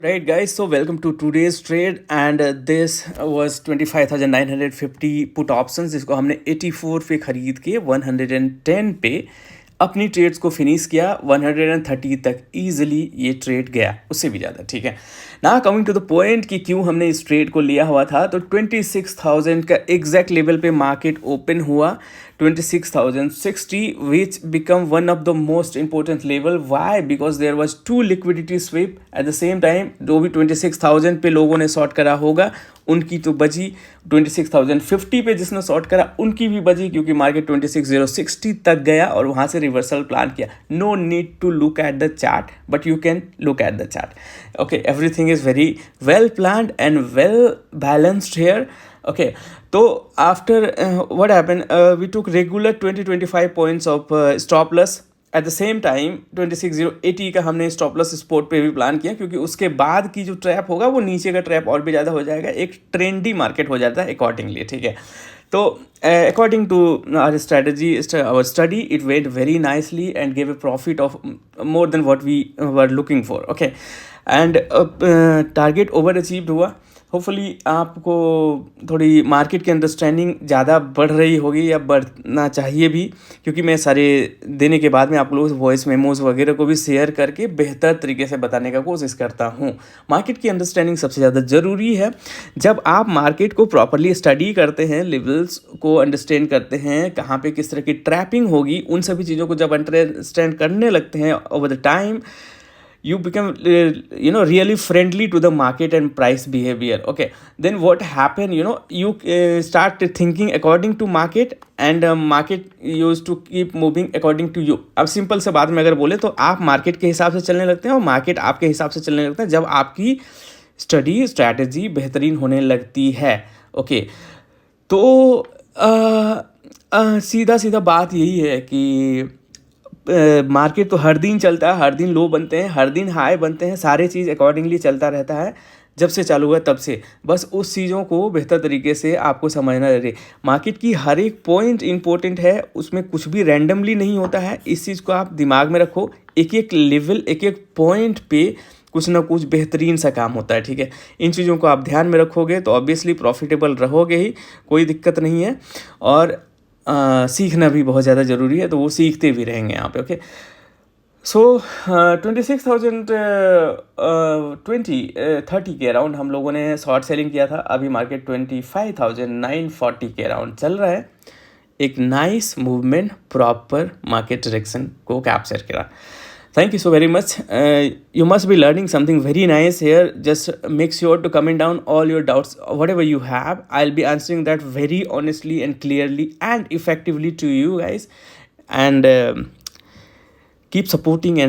Right, guys. So, welcome to today's trade, and this was 25,950 put options जिसको हमने 84 पे खरीद के 110 पे अपनी ट्रेड्स को फिनिश किया. 130 तक इजीली ये ट्रेड गया, उससे भी ज़्यादा. ठीक है ना. कमिंग टू द पॉइंट कि क्यों हमने इस ट्रेड को लिया हुआ था, तो 26,000 का एग्जैक्ट लेवल पे मार्केट ओपन हुआ. 26,060 which become one of the most important level. Why? Because there was two liquidity sweep at the same time. जो भी 26,000 पे लोगों ने शॉर्ट करा होगा उनकी तो बजी. 26,050 पे जिसने शॉर्ट करा उनकी भी बजी, क्योंकि मार्केट 26,060 तक गया और वहाँ से रिवर्सल प्लान किया. No need to look at the chart, but you can look at the chart. Okay, everything is very well planned and well balanced here. Okay, so after what happened, we took regular 20-25 points of stop loss. At the same time 26,080 का हमने stop loss sport पे भी plan किया, क्योंकि उसके बाद की जो ट्रैप होगा वो नीचे का ट्रैप और भी ज़्यादा हो जाएगा. एक ट्रेंडी मार्केट हो जाता है अकॉर्डिंगली. ठीक है, तो according to our strategy, our study, it went very nicely and gave a profit of more than what we were looking for. Okay, and target over achieved हुआ. होपफुली आपको थोड़ी market की अंडरस्टैंडिंग ज़्यादा बढ़ रही होगी, या बढ़ना चाहिए भी, क्योंकि मैं सारे देने के बाद में आप लोगों को वॉइस मेमोज़ वगैरह को भी शेयर करके बेहतर तरीके से बताने का कोशिश करता हूँ. मार्केट की अंडरस्टैंडिंग सबसे ज़्यादा ज़रूरी है. जब आप मार्केट को प्रॉपरली स्टडी करते हैं, लेवल्स को अंडरस्टैंड करते हैं, कहाँ पे किस तरह की ट्रैपिंग होगी, उन सभी चीज़ों को जब अंडरस्टैंड करने लगते हैं over the time, you become really friendly to the market and price behavior. Okay, then what happen, you start thinking according to market, and market used to keep moving according to you. अब simple से बात में अगर बोले तो आप market के हिसाब से चलने लगते हैं और मार्केट आपके हिसाब से चलने लगता है जब आपकी स्टडी स्ट्रैटेजी बेहतरीन होने लगती है. ओके, तो सीधा सीधा बात यही है कि मार्केट तो हर दिन चलता है, हर दिन लो बनते हैं, हर दिन हाई बनते हैं, सारे चीज़ अकॉर्डिंगली चलता रहता है. जब से चालू हुआ तब से बस उस चीज़ों को बेहतर तरीके से आपको समझना रहे. मार्केट की हर एक पॉइंट इंपॉर्टेंट है, उसमें कुछ भी रैंडमली नहीं होता है. इस चीज़ को आप दिमाग में रखो. एक एक लेवल, एक एक पॉइंट पे कुछ ना कुछ बेहतरीन सा काम होता है. ठीक है, इन चीज़ों को आप ध्यान में रखोगे तो ऑब्वियसली प्रॉफिटेबल रहोगे ही, कोई दिक्कत नहीं है. और सीखना भी बहुत ज़्यादा ज़रूरी है, तो वो सीखते भी रहेंगे यहाँ पे. ओके, सो 26,030 के अराउंड हम लोगों ने शॉर्ट सेलिंग किया था. अभी मार्केट 25,940 के अराउंड चल रहा है. एक nice movement, proper market direction को कैप्चर करा. Thank you so very much. You must be learning something very nice here. Just make sure to comment down all your doubts, whatever you have. I'll be answering that very honestly and clearly and effectively to you guys. And keep supporting and